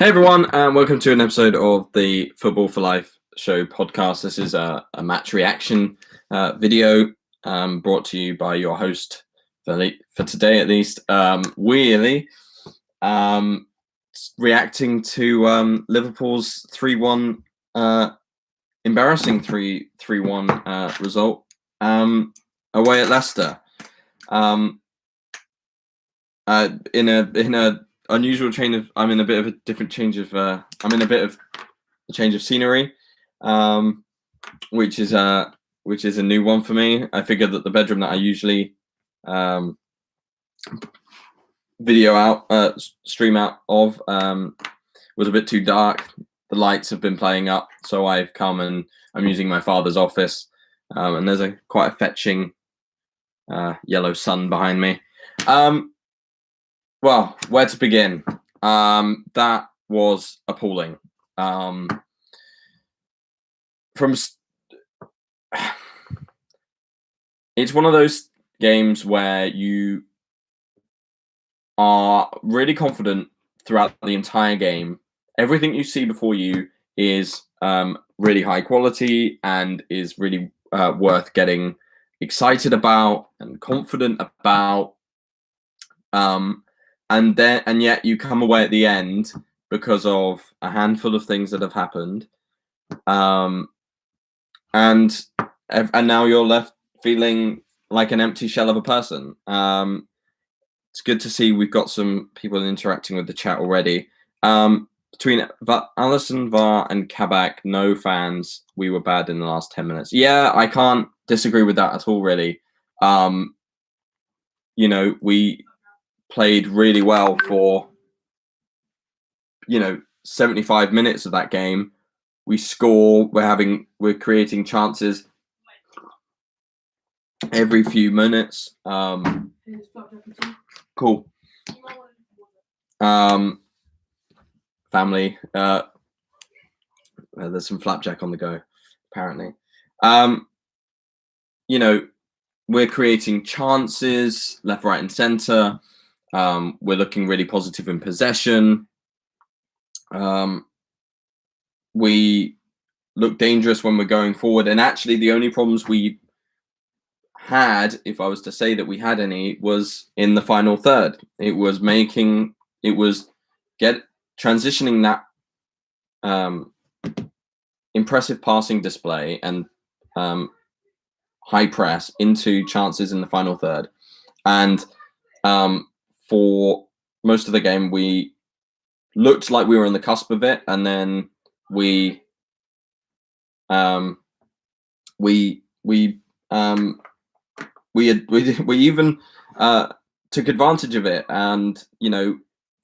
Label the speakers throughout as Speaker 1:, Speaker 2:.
Speaker 1: Hey everyone, and welcome to an episode of the Football for Life show podcast. This is a match reaction video brought to you by your host for today, at least, Weirly, reacting to Liverpool's 3-1, embarrassing 3-1 result away at Leicester. In a unusual I'm in a bit of a different change of I'm in a bit of a change of scenery, which is a new one for me. I figured that the bedroom that I usually stream out of was a bit too dark. The lights have been playing up, so I've come and I'm using my father's office, and there's quite a fetching yellow sun behind me. Well, where to begin? That was appalling. It's one of those games where you are really confident throughout the entire game. Everything you see before you is really high quality and is really worth getting excited about and confident about. And yet you come away at the end because of a handful of things that have happened, and now you're left feeling like an empty shell of a person. It's good to see we've got some people interacting with the chat already. Between Alisson, VAR, and Kabak, no fans. We were bad in the last 10 minutes. Yeah, I can't disagree with that at all, really. We played really well for 75 minutes of that game. We score, we're creating chances every few minutes. Cool. Family, there's some flapjack on the go, apparently. We're creating chances left, right, and center. We're looking really positive in possession. We look dangerous when we're going forward. And actually, the only problems we had, if I was to say that we had any, was in the final third. It was transitioning that impressive passing display and high press into chances in the final third. And for most of the game, we looked like we were on the cusp of it, and then we even took advantage of it. And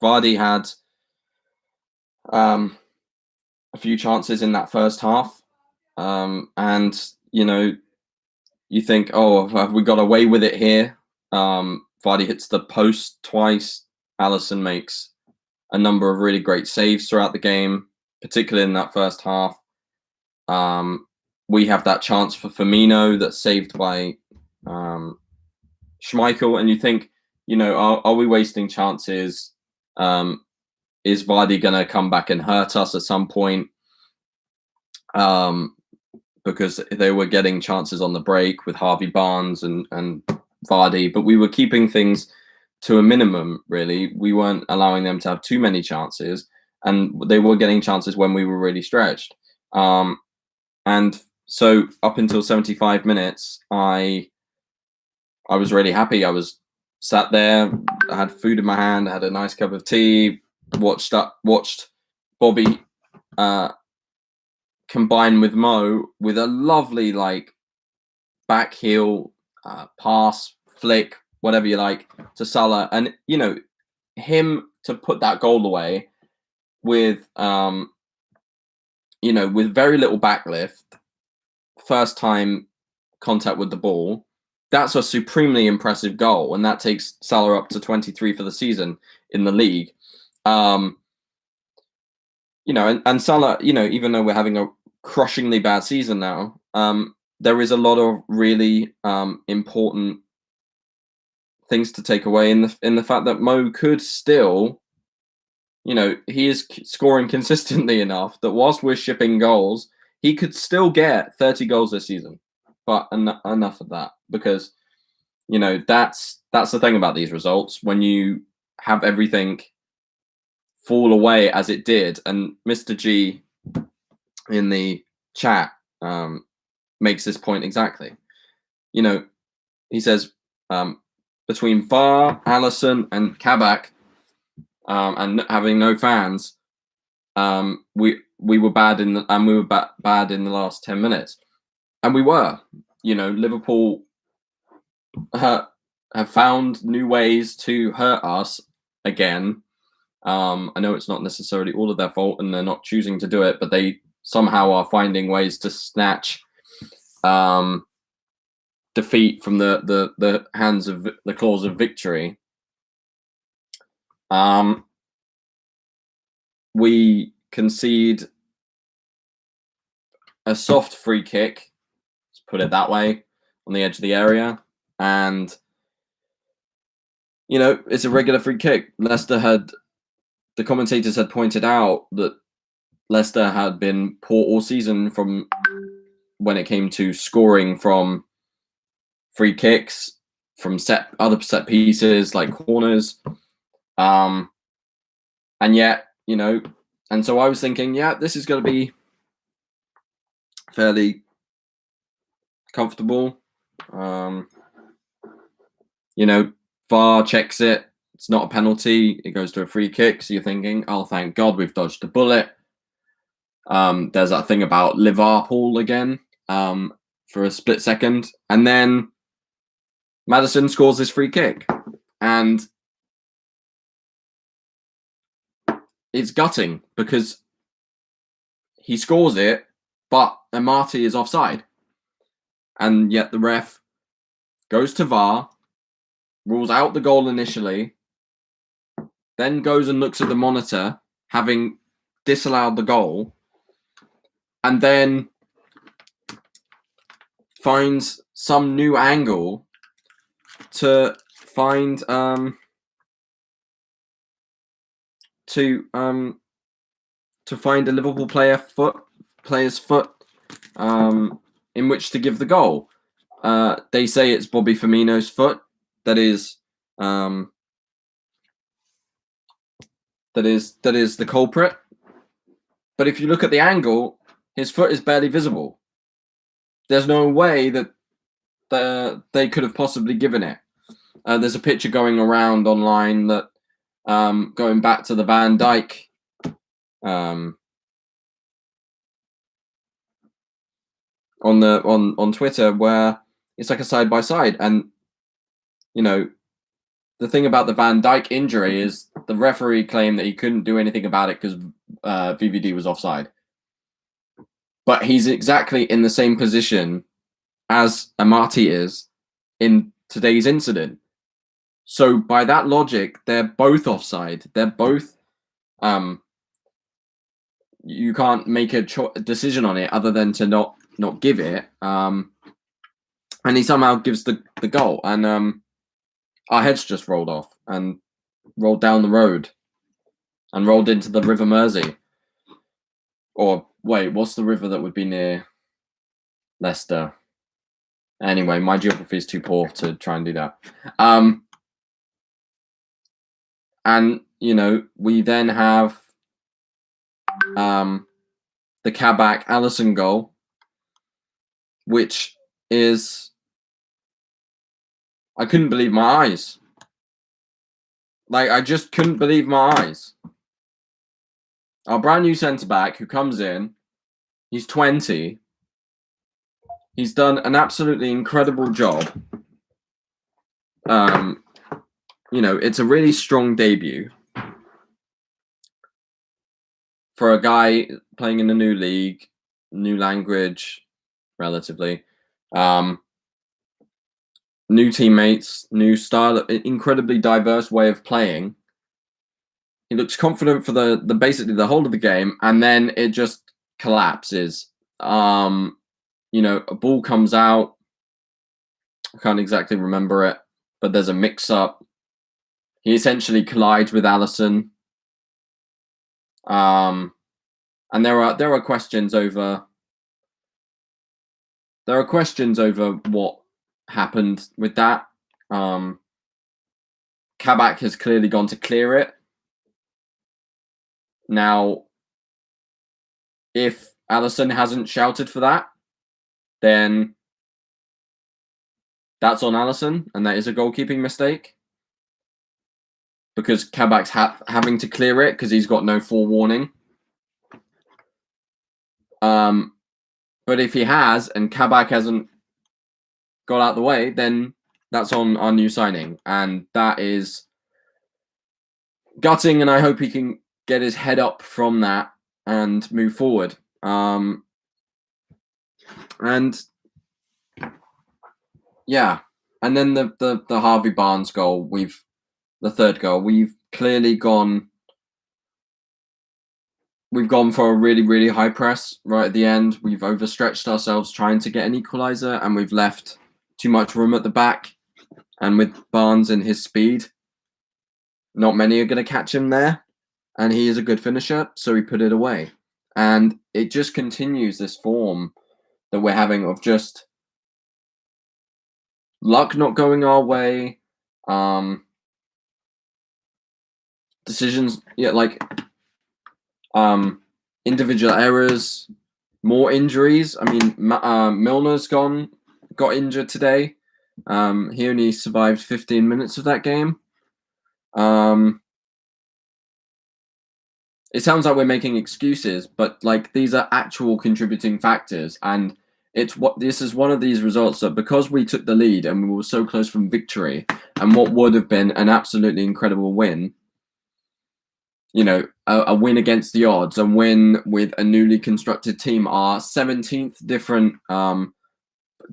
Speaker 1: Vardy had a few chances in that first half, and you think, oh, have we got away with it here? Vardy hits the post twice. Alisson makes a number of really great saves throughout the game, particularly in that first half. We have that chance for Firmino that's saved by Schmeichel, and you think, are we wasting chances? Is Vardy going to come back and hurt us at some point? Because they were getting chances on the break with Harvey Barnes and Vardy, but we were keeping things to a minimum, really. We weren't allowing them to have too many chances, and they were getting chances when we were really stretched. And so up until 75 minutes, I was really happy. I was sat there, I had food in my hand, I had a nice cup of tea, watched Bobby combine with Mo with a lovely back heel pass, flick, whatever you like, to Salah, and him to put that goal away with with very little backlift, first time contact with the ball. That's a supremely impressive goal, and that takes Salah up to 23 for the season in the league. And Salah, even though we're having a crushingly bad season now, there is a lot of really important things to take away in the fact that Mo could still, he is scoring consistently enough that whilst we're shipping goals, he could still get 30 goals this season. But enough of that, because that's the thing about these results. When you have everything fall away as it did, and Mr. G in the chat makes this point exactly. He says between VAR, Allison, and Kabak, and having no fans, we were bad in bad in the last 10 minutes, and we were. Liverpool have found new ways to hurt us again. I know it's not necessarily all of their fault, and they're not choosing to do it, but they somehow are finding ways to snatch defeat from the hands of the claws of victory. We concede a soft free kick, let's put it that way, on the edge of the area, and it's a regular free kick. The commentators had pointed out that Leicester had been poor all season from when it came to scoring from free kicks, from other set pieces like corners, and yet and so I was thinking, yeah, this is going to be fairly comfortable. VAR checks it. It's not a penalty. It goes to a free kick. So you're thinking, oh, thank God we've dodged a bullet. There's that thing about Liverpool again for a split second. And then Maddison scores this free kick. And it's gutting because he scores it, but Amati is offside. And yet the ref goes to VAR, rules out the goal initially, then goes and looks at the monitor, having disallowed the goal, and then finds some new angle to find to find a Liverpool player's foot in which to give the goal. They say it's Bobby Firmino's foot that is the culprit. But if you look at the angle, his foot is barely visible. There's no way that they could have possibly given it. There's a picture going around online that going back to the Van Dijk on Twitter, where it's like a side by side, and the thing about the Van Dijk injury is the referee claimed that he couldn't do anything about it because VVD was offside. But he's exactly in the same position as Amati is in today's incident. So by that logic, they're both offside. They're both. You can't make a decision on it other than to not give it. And he somehow gives the goal, and our heads just rolled off and rolled down the road and rolled into the River Mersey. Or wait, what's the river that would be near Leicester? Anyway, my geography is too poor to try and do that. And we then have the Kabak Allison goal, which is, I couldn't believe my eyes. Like, I just couldn't believe my eyes. Our brand new centre-back who comes in, he's 20. He's done an absolutely incredible job. It's a really strong debut for a guy playing in a new league, new language, relatively. New teammates, new style, incredibly diverse way of playing. He looks confident for the basically the whole of the game, and then it just collapses. A ball comes out. I can't exactly remember it, but there's a mix-up. He essentially collides with Allison. And there are questions over what happened with that. Kabak has clearly gone to clear it. Now, if Alisson hasn't shouted for that, then that's on Alisson, and that is a goalkeeping mistake. Because Kabak's having to clear it because he's got no forewarning. But if he has, and Kabak hasn't got out the way, then that's on our new signing. And that is gutting, and I hope he can get his head up from that and move forward. And yeah, and then the Harvey Barnes goal, the third goal, we've clearly gone for a really, really high press right at the end. We've overstretched ourselves trying to get an equaliser, and we've left too much room at the back. And with Barnes and his speed, not many are going to catch him there. And he is a good finisher, so he put it away. And it just continues this form that we're having of just luck not going our way, decisions, individual errors, more injuries. I mean, Milner's got injured today. He only survived 15 minutes of that game. It sounds like we're making excuses, but these are actual contributing factors, and this is one of these results that, because we took the lead and we were so close from victory, and what would have been an absolutely incredible win, a win against the odds, a win with a newly constructed team, our 17th different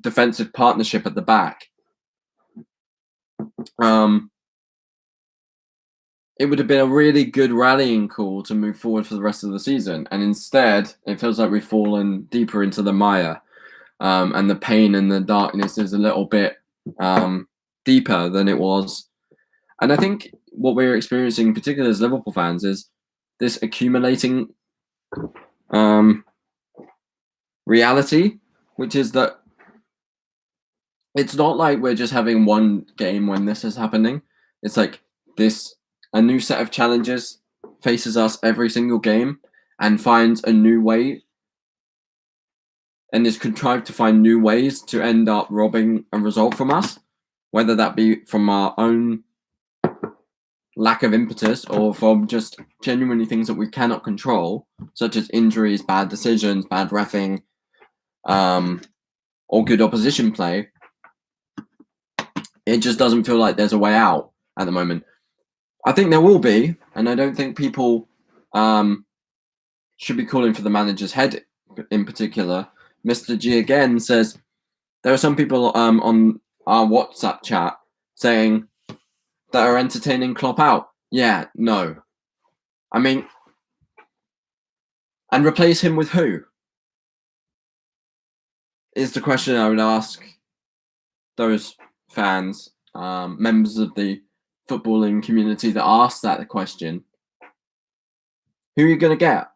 Speaker 1: defensive partnership at the back. It would have been a really good rallying call to move forward for the rest of the season. And instead, it feels like we've fallen deeper into the mire. And the pain and the darkness is a little bit deeper than it was. And I think what we're experiencing, particularly as Liverpool fans, is this accumulating reality, which is that it's not like we're just having one game when this is happening. It's like a new set of challenges faces us every single game and finds a new way, and is contrived to find new ways to end up robbing a result from us, whether that be from our own lack of impetus or from just genuinely things that we cannot control, such as injuries, bad decisions, bad reffing, or good opposition play. It just doesn't feel like there's a way out at the moment. I think there will be, and I don't think people should be calling for the manager's head in particular. Mr. G again says there are some people on our WhatsApp chat saying that are entertaining Klopp out. Yeah, no. I mean, and replace him with who? Is the question I would ask those fans, members of the footballing community that asked that question. Who are you going to get?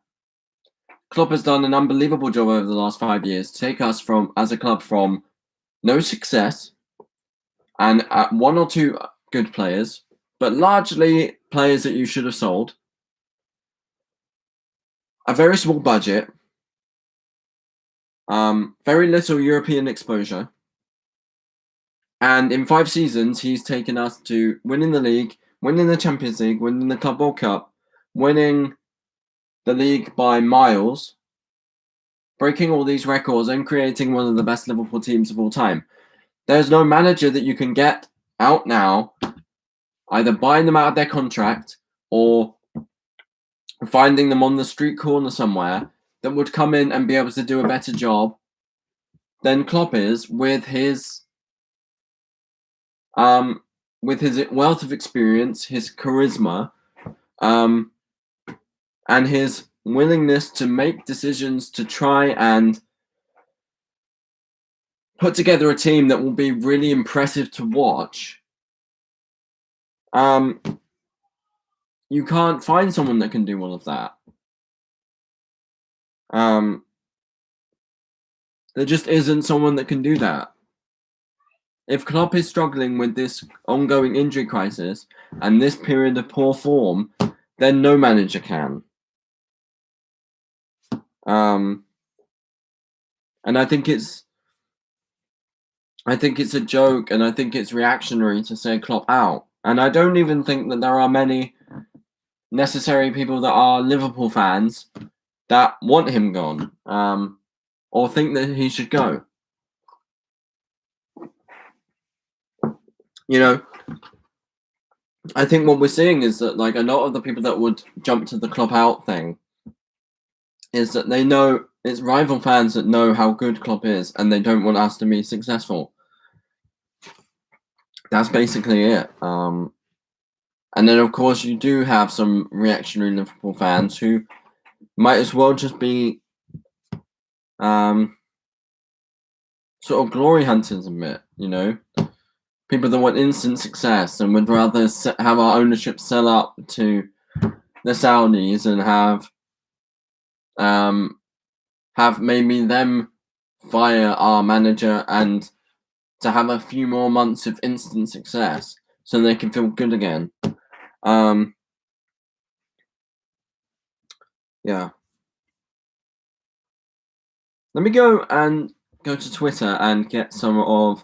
Speaker 1: Klopp has done an unbelievable job over the last 5 years to take us as a club from no success and one or two good players, but largely players that you should have sold, a very small budget, very little European exposure, and in 5 seasons he's taken us to winning the league, winning the Champions League, winning the Club World Cup, winning the league by miles, breaking all these records and creating one of the best Liverpool teams of all time. There's no manager that you can get out now, either buying them out of their contract or finding them on the street corner somewhere, that would come in and be able to do a better job than Klopp is with his wealth of experience, his charisma, and his willingness to make decisions to try and put together a team that will be really impressive to watch. You can't find someone that can do all of that. There just isn't someone that can do that. If Klopp is struggling with this ongoing injury crisis and this period of poor form, then no manager can. And I think it's a joke, and I think it's reactionary to say Klopp out. And I don't even think that there are many necessary people that are Liverpool fans that want him gone, or think that he should go. You know, I think what we're seeing is that, like, a lot of the people that would jump to the Klopp out thing is that they know it's rival fans that know how good Klopp is, and they don't want us to be successful. That's basically it. And then, of course, you do have some reactionary Liverpool fans who might as well just be sort of glory hunters a bit, you know? People that want instant success and would rather have our ownership sell up to the Saudis and have maybe them fire our manager and to have a few more months of instant success so they can feel good again. Yeah. Let me go to Twitter and get some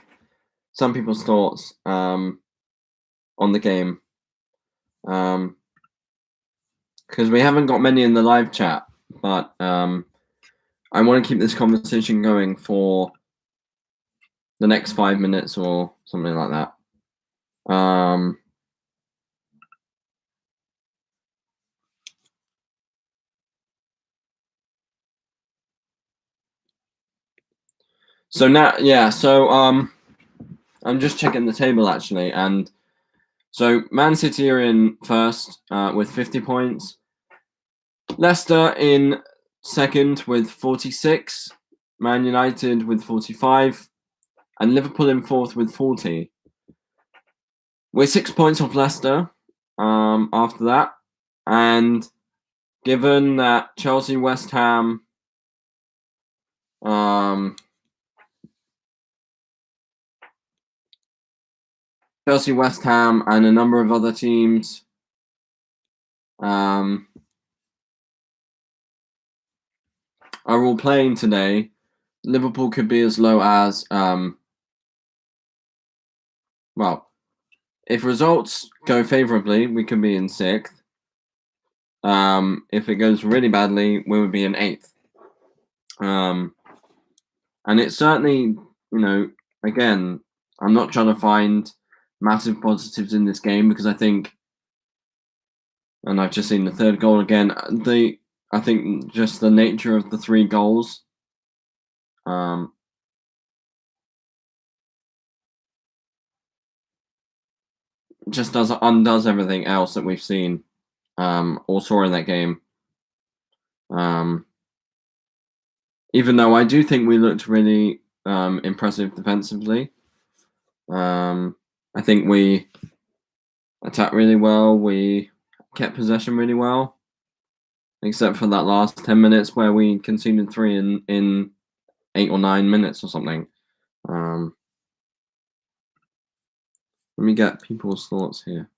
Speaker 1: people's thoughts on the game. Because we haven't got many in the live chat, but I want to keep this conversation going for the next 5 minutes or something like that. So now, yeah, so I'm just checking the table actually, and so Man City are in first with 50 points. Leicester in second with 46. Man United with 45. And Liverpool in fourth with 40. We're 6 points off Leicester after that. And given that Chelsea, West Ham, and a number of other teams are all playing today, Liverpool could be as low as well, if results go favourably, we could be in sixth. If it goes really badly, we would be in eighth. And it's certainly, again, I'm not trying to find massive positives in this game because I think, and I've just seen the third goal again, I think just the nature of the 3 goals just undoes everything else that we've seen or saw in that game. Even though I do think we looked really impressive defensively. I think we attacked really well. We kept possession really well, except for that last 10 minutes where we conceded 3 in 8 or 9 minutes or something. Let me get people's thoughts here.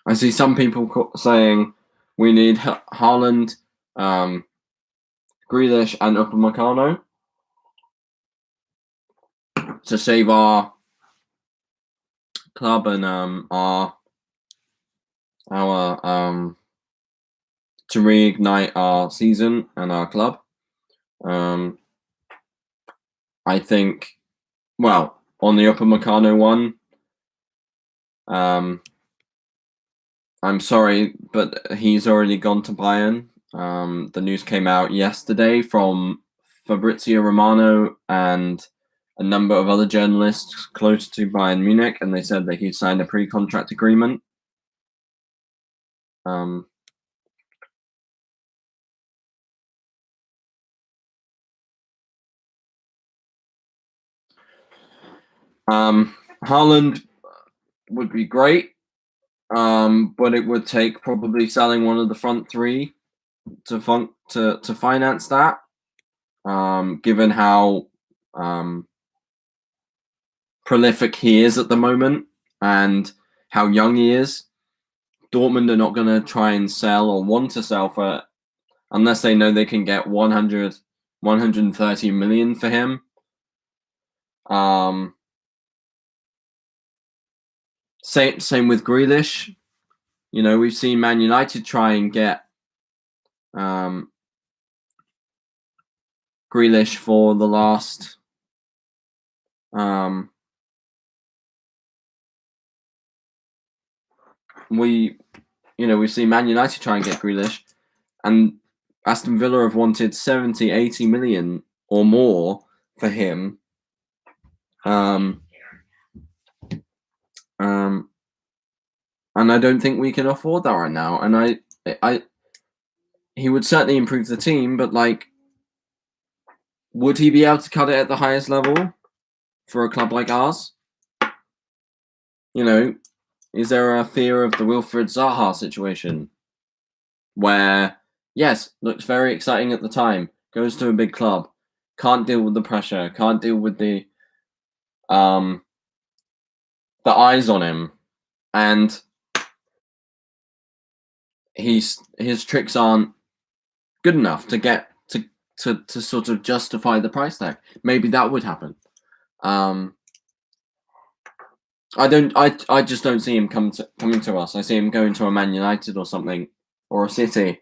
Speaker 1: I see some people saying we need Haaland, Grealish, and Upamecano to save our club and our to reignite our season and our club. I think, well, on the Upamecano one, I'm sorry, but he's already gone to Bayern. The news came out yesterday from Fabrizio Romano and a number of other journalists close to Bayern Munich, and they said that he signed a pre-contract agreement. Haaland would be great. But it would take probably selling one of the front three to finance that. Given how prolific he is at the moment and how young he is, Dortmund are not going to try and sell or want to sell for unless they know they can get 130 million for him. Same with Grealish. You know, we've seen Man United try and get Grealish for the last we've seen Man United try and get Grealish, and Aston Villa have wanted 70, 80 million or more for him. And I don't think we can afford that right now. And he would certainly improve the team, but like, would he be able to cut it at the highest level for a club like ours? You know, is there a fear of the Wilfried Zaha situation where, yes, looks very exciting at the time, goes to a big club, can't deal with the pressure, can't deal with the eyes on him, and his tricks aren't good enough to get to sort of justify the price tag. Maybe that would happen. I just don't see him coming to us. I see him going to a Man United or something, or a City.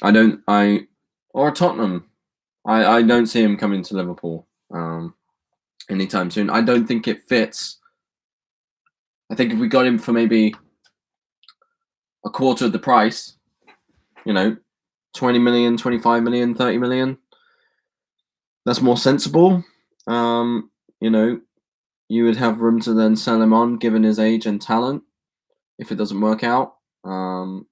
Speaker 1: Or a Tottenham. I don't see him coming to Liverpool anytime soon. I don't think it fits. I think if we got him for maybe a quarter of the price, 20 million, 25 million, 30 million, that's more sensible. You would have room to then sell him on, given his age and talent, if it doesn't work out. But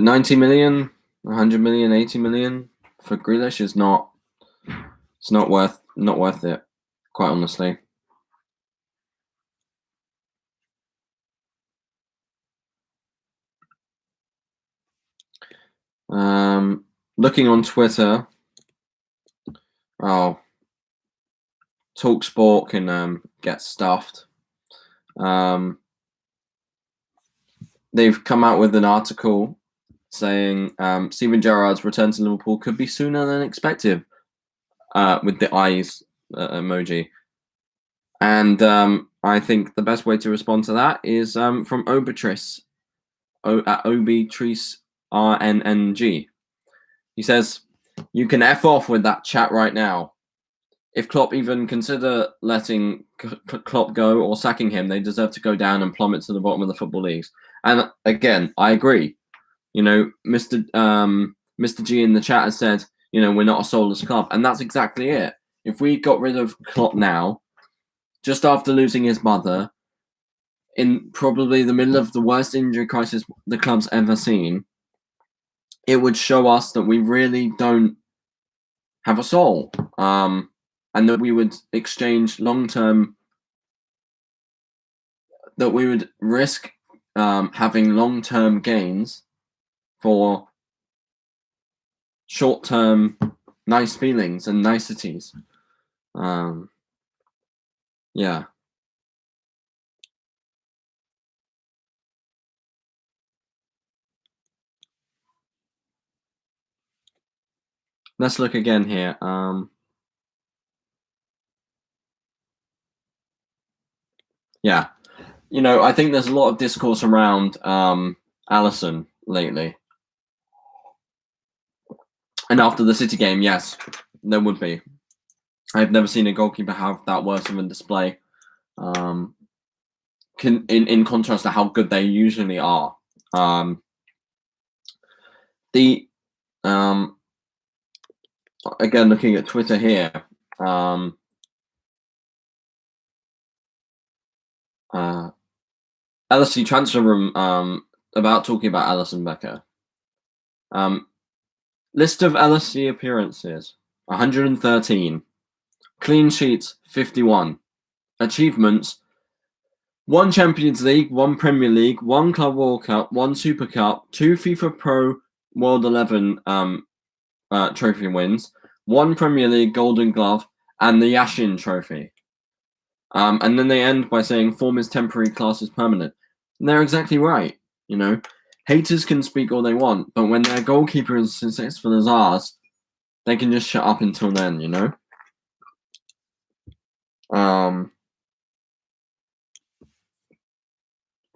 Speaker 1: 90 million, 100 million, 80 million for Grealish is not worth it, quite honestly. Looking on Twitter, TalkSport can get stuffed. They've come out with an article saying Steven Gerrard's return to Liverpool could be sooner than expected, with the eyes emoji. And I think the best way to respond to that is from Obitrice, at Obitrice RNNG. He says, "You can F off with that chat right now. If Klopp even consider letting Klopp go or sacking him, they deserve to go down and plummet to the bottom of the football leagues." And again, I agree. Mr. G in the chat has said, we're not a soulless club, and that's exactly it. If we got rid of Klopp now, just after losing his mother, in probably the middle of the worst injury crisis the club's ever seen, it would show us that we really don't have a soul, and that we would exchange long-term, that we would risk having long-term gains for short-term nice feelings and niceties. Yeah. Let's look again here. Yeah. I think there's a lot of discourse around Alisson lately. And after the City game, yes, there would be. I've never seen a goalkeeper have that worse of a display. In contrast to how good they usually are. Again, looking at Twitter here, LSC Transfer Room, about talking about Alisson Becker. List of LSC appearances: 113. Clean sheets: 51. Achievements: 1 Champions League, 1 Premier League, 1 Club World Cup, 1 Super Cup, 2 FIFA Pro World 11 trophy wins, 1 Premier League Golden Glove, and the Yashin Trophy. And then they end by saying form is temporary, class is permanent. And they're exactly right. You know, haters can speak all they want, but when their goalkeeper is as successful as ours, they can just shut up until then. You know.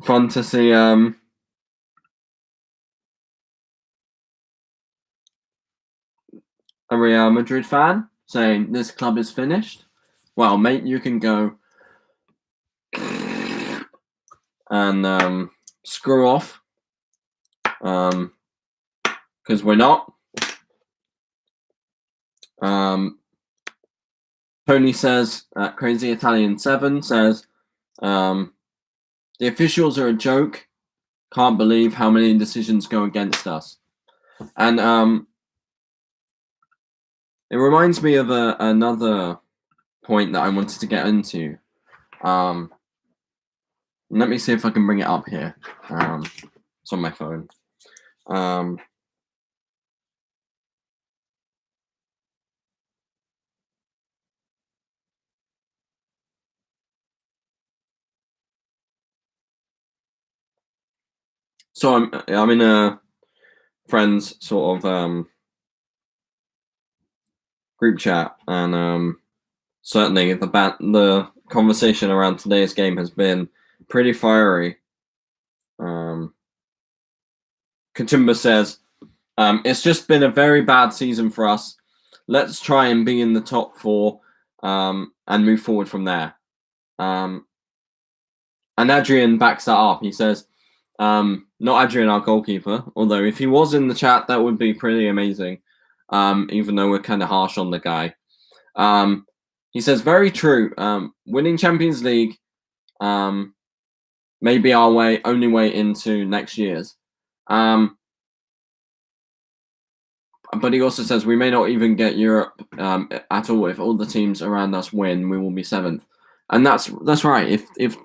Speaker 1: Fun to see. A Real Madrid fan saying this club is finished. Well, mate, you can go and screw off. Because we're not. Tony says, Crazy Italian 7 says, the officials are a joke. Can't believe how many decisions go against us. And it reminds me of another point that I wanted to get into. Let me see if I can bring it up here. It's on my phone. So I'm in a friend's sort of group chat, and certainly the conversation around today's game has been pretty fiery. Katumba says, it's just been a very bad season for us. Let's try and be in the top 4 and move forward from there. And Adrian backs that up. He says, not Adrian, our goalkeeper, although if he was in the chat, that would be pretty amazing, even though we're kind of harsh on the guy. He says, very true. Winning Champions League may be our only way into next year's. But he also says we may not even get Europe at all. If all the teams around us win, we will be 7th. And that's right. If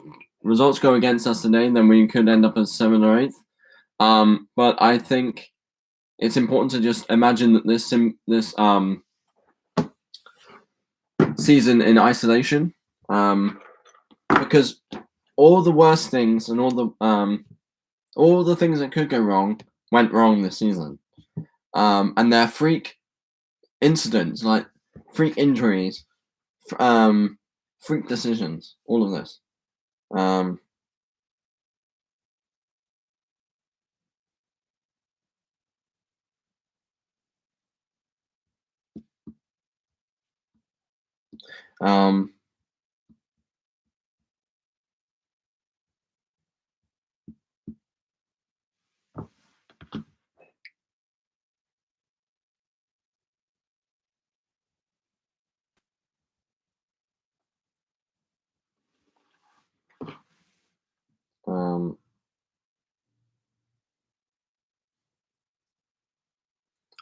Speaker 1: results go against us today, then we could end up as 7th or 8th. But I think it's important to just imagine that this season in isolation, because all the worst things and all the things that could go wrong went wrong this season. And they're freak incidents, like freak injuries, freak decisions, all of this.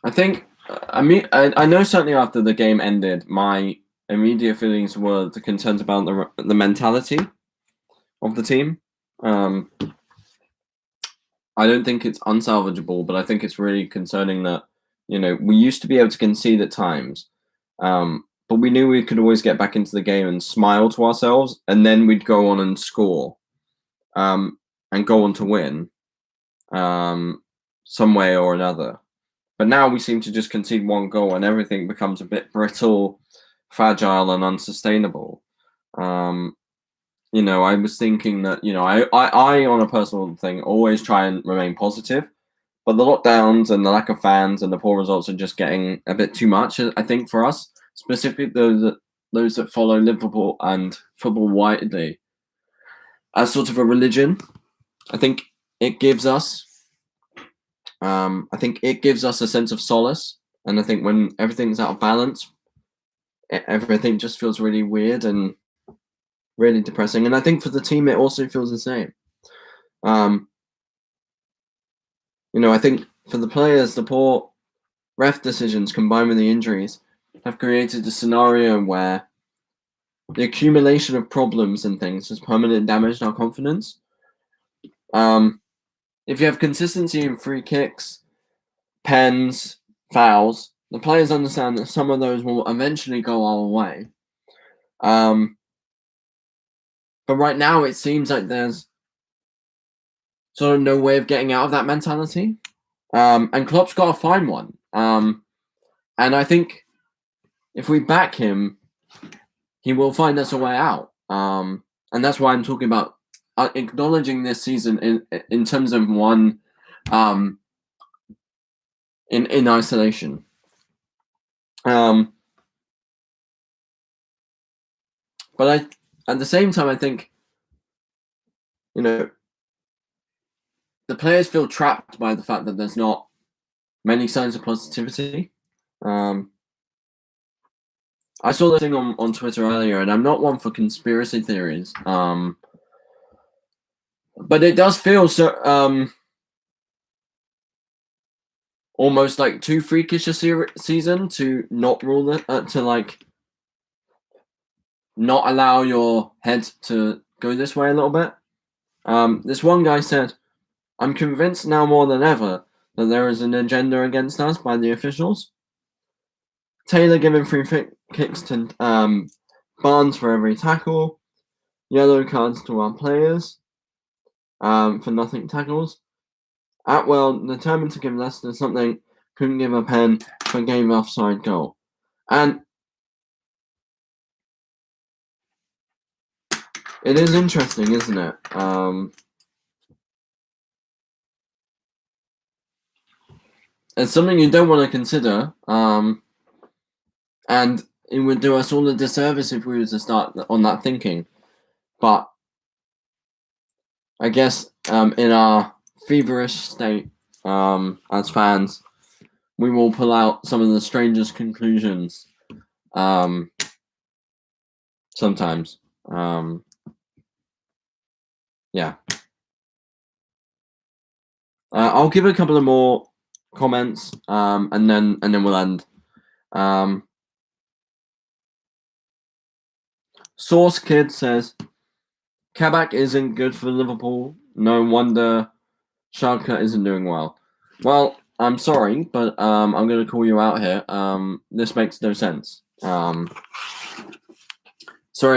Speaker 1: I think, I know certainly after the game ended, my immediate feelings were the concerns about the mentality of the team. I don't think it's unsalvageable, but I think it's really concerning that, we used to be able to concede at times, but we knew we could always get back into the game and smile to ourselves, and then we'd go on and score, and go on to win, some way or another. But now we seem to just concede 1 goal and everything becomes a bit brittle, fragile, and unsustainable. I was thinking that, I on a personal thing, always try and remain positive. But the lockdowns and the lack of fans and the poor results are just getting a bit too much, I think, for us, specifically those that follow Liverpool and football widely as sort of a religion. I think it gives us a sense of solace, and I think when everything's out of balance, everything just feels really weird and really depressing. And I think for the team, it also feels the same. I think for the players, the poor ref decisions combined with the injuries have created a scenario where the accumulation of problems and things has permanently damaged our confidence. If you have consistency in free kicks, pens, fouls, the players understand that some of those will eventually go our way. But right now, it seems like there's sort of no way of getting out of that mentality. And Klopp's got to find one. And I think if we back him, he will find us a way out. And that's why I'm talking about acknowledging this season in terms of one in isolation. But at the same time, I think, the players feel trapped by the fact that there's not many signs of positivity. I saw this thing on Twitter earlier, and I'm not one for conspiracy theories. But it does feel so almost like too freakish a season to not rule it, to not allow your head to go this way a little bit. This one guy said, "I'm convinced now more than ever that there is an agenda against us by the officials. Taylor giving free kicks to Barnes for every tackle, yellow cards to our players for nothing tackles. Atwell determined to give Leicester something, couldn't give a pen for game offside goal." And it is interesting, isn't it? It's something you don't want to consider, and it would do us all a disservice if we were to start on that thinking. But I guess in our feverish state as fans, we will pull out some of the strangest conclusions sometimes. Yeah. I'll give a couple of more comments and then we'll end. Source Kid says, "Kabak isn't good for Liverpool. No wonder Schalke isn't doing well." Well, I'm sorry, but I'm going to call you out here. This makes no sense. Sorry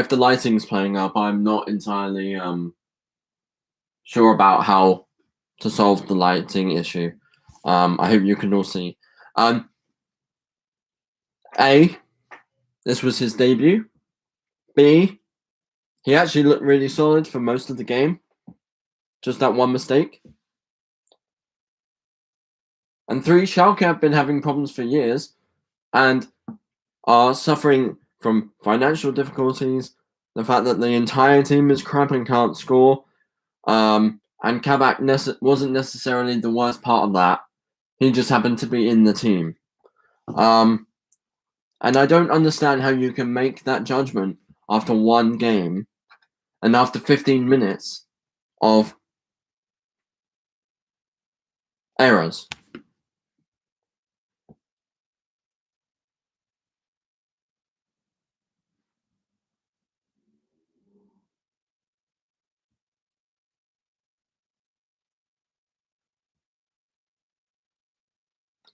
Speaker 1: if the lighting's playing up. I'm not entirely sure about how to solve the lighting issue. I hope you can all see. A, this was his debut. B, he actually looked really solid for most of the game. Just that one mistake. And 3, Schalke have been having problems for years and are suffering from financial difficulties, the fact that the entire team is crap and can't score, and Kabak wasn't necessarily the worst part of that. He just happened to be in the team. And I don't understand how you can make that judgment after one game and after 15 minutes of errors.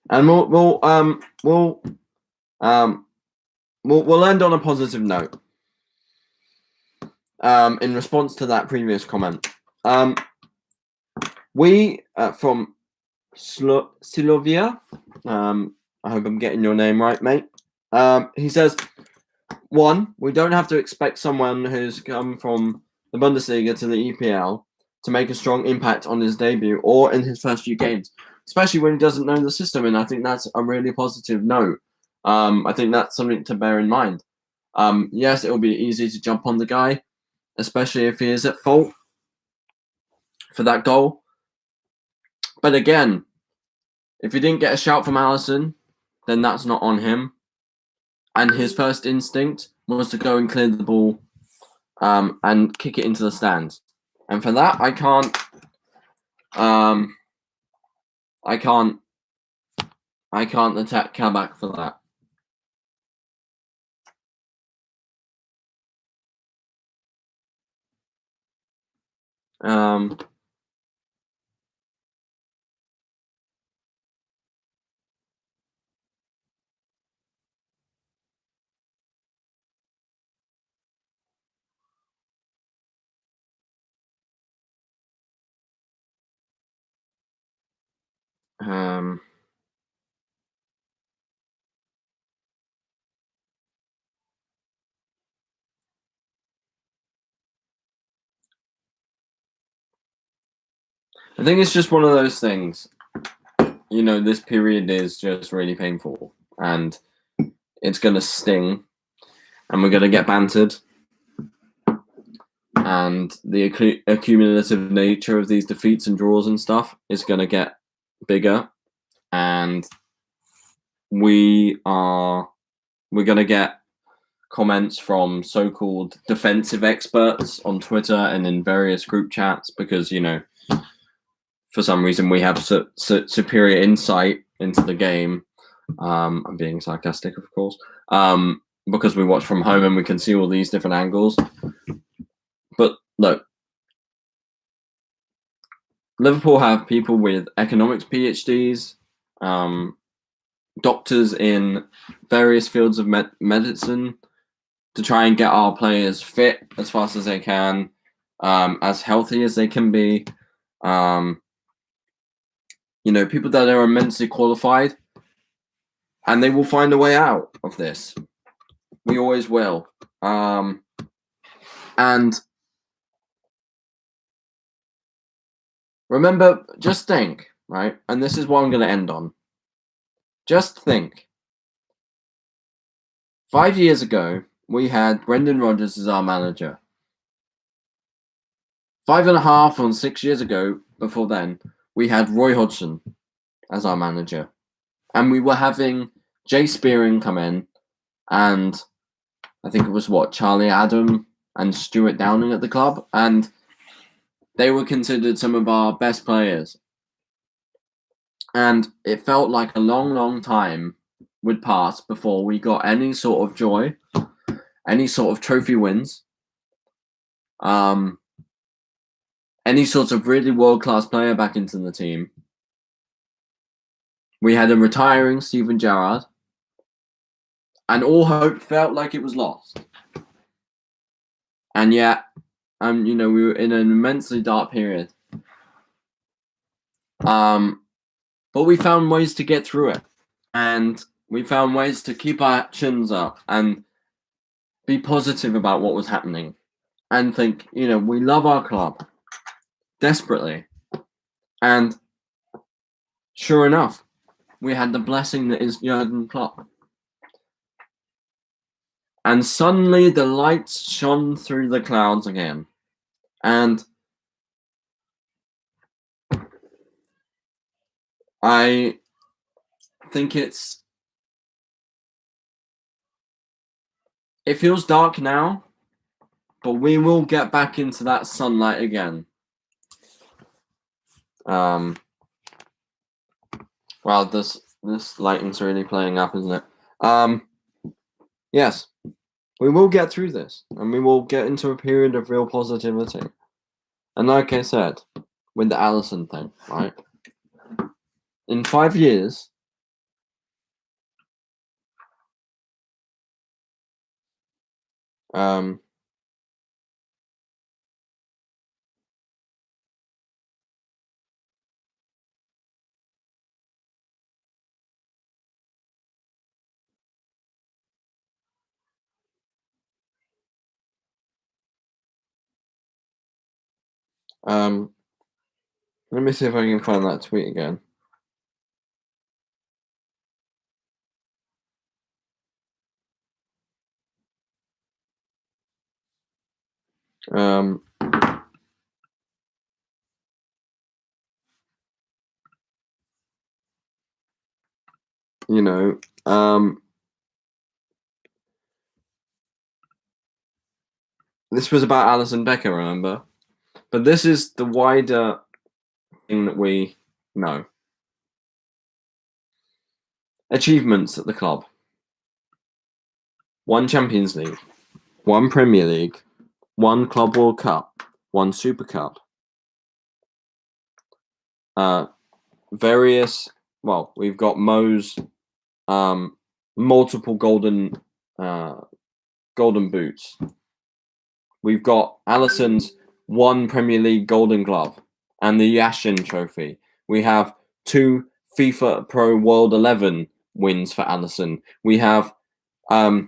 Speaker 1: And we'll end on a positive note. In response to that previous comment, we from Silovia, I hope I'm getting your name right, mate. He says, 1, we don't have to expect someone who's come from the Bundesliga to the EPL to make a strong impact on his debut or in his first few games, especially when he doesn't know the system. And I think that's a really positive note. I think that's something to bear in mind. Yes, it will be easy to jump on the guy, especially if he is at fault for that goal. But again, if he didn't get a shout from Alisson, then that's not on him. And his first instinct was to go and clear the ball and kick it into the stands. And for that, I can't I can't attack Kabak for that. Um, um, I think it's just one of those things. You know, this period is just really painful, and it's gonna sting, and we're gonna get bantered, and the accumulative nature of these defeats and draws and stuff is gonna get bigger, and we're gonna get comments from so-called defensive experts on Twitter and in various group chats because, you know, for some reason we have superior insight into the game. I'm being sarcastic, of course, because we watch from home and we can see all these different angles. But look, Liverpool have people with economics PhDs, doctors in various fields of medicine to try and get our players fit as fast as they can, as healthy as they can be. You know, people that are immensely qualified, and they will find a way out of this. We always will. And remember, just think, right? And this is what I'm going to end on. Just think. 5 years ago, we had Brendan Rodgers as our manager. 5.5 or 6 years ago, before then, we had Roy Hodgson as our manager. And we were having Jay Spearing come in, and I think it was Charlie Adam and Stuart Downing at the club, and they were considered some of our best players. And it felt like a long, long time would pass before we got any sort of joy, any sort of trophy wins, any sort of really world-class player back into the team. We had a retiring Steven Gerrard, and all hope felt like it was lost. And yet, you know, we were in an immensely dark period. But we found ways to get through it, and we found ways to keep our chins up and be positive about what was happening, and think, you know, we love our club desperately. And sure enough, we had the blessing that is Jurgen Klopp. And suddenly the lights shone through the clouds again. And I think it feels dark now, but we will get back into that sunlight again. Wow, this lighting's really playing up, isn't it? Yes, we will get through this, and we will get into a period of real positivity. And like I said, with the Alisson thing, right? In 5 years, let me see if I can find that tweet again. You know, this was about Alison Becker, remember? But this is the wider thing that we know. Achievements at the club. 1 Champions League, 1 Premier League, 1 Club World Cup, 1 Super Cup. We've got Mo's multiple golden boots. We've got Alisson's 1 Premier League Golden Glove and the Yashin Trophy. We have 2 FIFA Pro World 11 wins for Alisson. We have the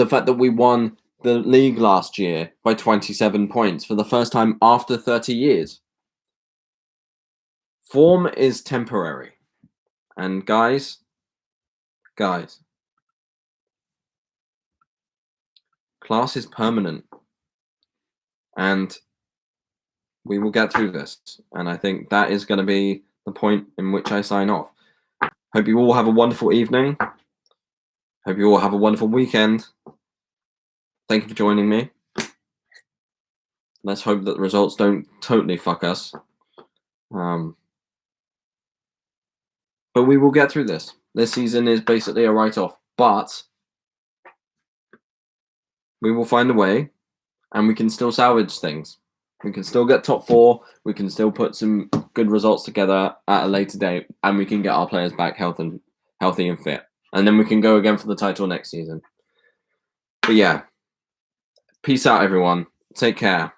Speaker 1: fact that we won the league last year by 27 points for the first time after 30 years. Form is temporary. And guys, class is permanent. And we will get through this. And I think that is going to be the point in which I sign off. Hope you all have a wonderful evening. Hope you all have a wonderful weekend. Thank you for joining me. Let's hope that the results don't totally fuck us. But we will get through this. This season is basically a write-off. But we will find a way, and we can still salvage things. We can still get top 4. We can still put some good results together at a later date, and we can get our players back healthy and fit. And then we can go again for the title next season. But yeah, peace out, everyone. Take care.